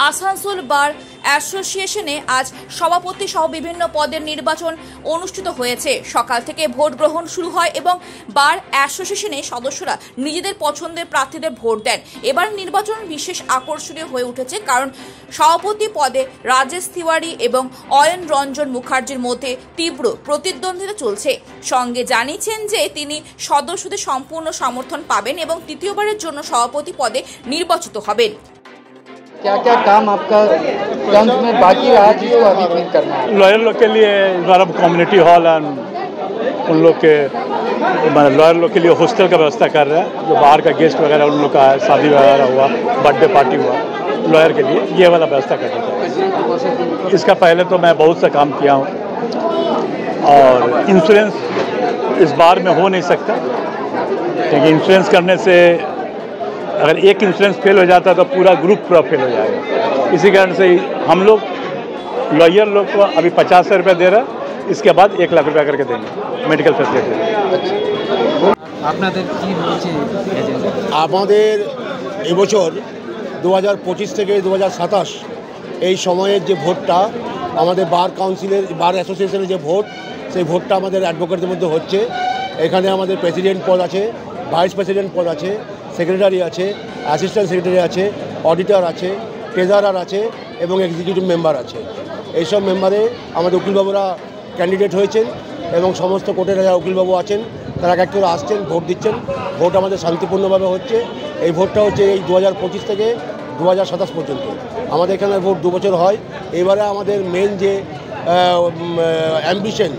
আসানসোল বার অ্যাসোসিয়েশনে আজ সভাপতি সহ বিভিন্ন পদের নির্বাচন অনুষ্ঠিত হয়েছে। সকাল থেকে ভোট গ্রহণ শুরু হয় এবং বার অ্যাসোসিয়েশনে সদস্যরা নিজেদের পছন্দের প্রার্থীদের ভোট দেন। এবার নির্বাচন বিশেষ আকর্ষণীয় হয়ে উঠেছে, কারণ সভাপতি পদে রাজেশ তিওয়ারি এবং অয়ন রঞ্জন মুখার্জির মধ্যে তীব্র প্রতিদ্বন্দ্বিতা চলছে। সঙ্গে জানিয়েছেন যে তিনি সদস্যদের সম্পূর্ণ সমর্থন পাবেন এবং তৃতীয়বারের জন্য সভাপতি পদে নির্বাচিত হবেন। क्या क्या काम आपका टर्म्स में बाकी रहा जिसको अभी फिल करना है? लॉयर लोग के लिए इस बार हम कम्युनिटी हॉल एंड उन लोग के लॉयर लोग के लिए हॉस्टल का व्यवस्था कर रहे हैं। जो बाहर का गेस्ट वगैरह उन लोग का है, शादी वगैरह हुआ, बर्थडे पार्टी हुआ, लॉयर के लिए ये वाला व्यवस्था करना चाहिए। इसका पहले तो मैं बहुत सा काम किया हूँ और इंश्योरेंस इस बार में हो नहीं सकता, क्योंकि इंश्योरेंस करने से अगर एक इंश्योरेंस फेल हो जाता है तो पूरा ग्रुप पूरा फेल हो जाएगा। इसी कारण से हम लोग लॉयर लोग को अभी 50,000 रुपये दे रहे हैं, इसके बाद 1 लाख रुपया करके देंगे मेडिकल फैसिलिटी। আমাদের এবছর 2025 থেকে 2027 এই সময়ের যে ভোটটা আমাদের বার কাউন্সিলের বার অ্যাসোসিয়েশনের যে ভোট, সেই ভোটটা আমাদের অ্যাডভোকেটদের মধ্যে হচ্ছে। এখানে আমাদের প্রেসিডেন্ট পদ আছে, ভাইস প্রেসিডেন্ট পদ আছে, সেক্রেটারি আছে, অ্যাসিস্ট্যান্ট সেক্রেটারি আছে, অডিটর আছে, ট্রেজারার আছে এবং এক্সিকিউটিভ মেম্বার আছে। এইসব মেম্বারে আমাদের উকিলবাবুরা ক্যান্ডিডেট হয়েছেন এবং সমস্ত কোর্টের যারা উকিলবাবু আছেন তারা এক করে আসছেন, ভোট দিচ্ছেন। ভোট আমাদের শান্তিপূর্ণভাবে হচ্ছে। এই ভোটটা হচ্ছে এই 2025 থেকে 2027 পর্যন্ত। আমাদের এখানে ভোট 2 বছর হয়। এবারে আমাদের মেন যে অ্যাম্বিশন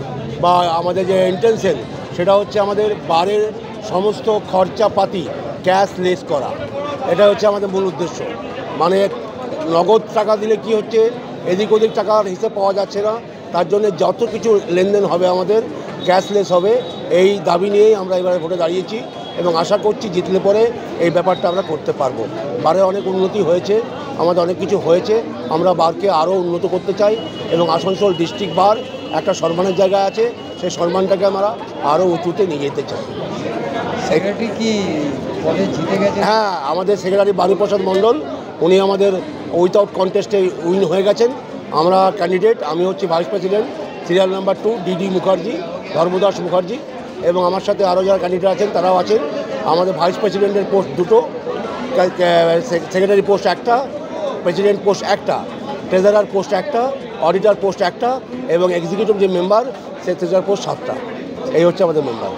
বা আমাদের যে ইন্টেনশন, সেটা হচ্ছে আমাদের বারের সমস্ত খরচাপাতি ক্যাশলেস করা। এটা হচ্ছে আমাদের মূল উদ্দেশ্য। মানে নগদ টাকা দিলে কি হচ্ছে, এদিক ওদিক টাকার হিসেব পাওয়া যাচ্ছে না, তার জন্য যত কিছু লেনদেন হবে আমাদের ক্যাশলেস হবে। এই দাবি নিয়েই আমরা এবারে ভোটে দাঁড়িয়েছি এবং আশা করছি জিতলে পরে এই ব্যাপারটা আমরা করতে পারবো। বারে অনেক উন্নতি হয়েছে, আমাদের অনেক কিছু হয়েছে। আমরা বারকে আরও উন্নত করতে চাই এবং আসানসোল ডিস্ট্রিক্ট বার একটা সম্মানের জায়গায় আছে, সেই সম্মানটাকে আমরা আরও উঁচুতে নিয়ে যেতে চাই। সেক্রেটারি কি পদে জিতে গেছে? হ্যাঁ, আমাদের সেক্রেটারি বাণীপ্রসাদ মণ্ডল, উনি আমাদের উইথাউট কন্টেস্টে উইন হয়ে গেছেন। আমরা ক্যান্ডিডেট, আমি হচ্ছি vice president serial number 2 DD Mukherjee, Dharmadas Mukherjee, এবং আমার সাথে আরও যারা ক্যান্ডিডেট আছেন তারাও আছেন। আমাদের ভাইস প্রেসিডেন্টের পোস্ট 2টো, সেক্রেটারি পোস্ট 1টা, প্রেসিডেন্ট পোস্ট 1টা, ট্রেজারার পোস্ট 1টা, অডিটর পোস্ট 1টা এবং এক্সিকিউটিভ যে মেম্বার সে ট্রেজারার পোস্ট 7টা। এই হচ্ছে আমাদের মেম্বার।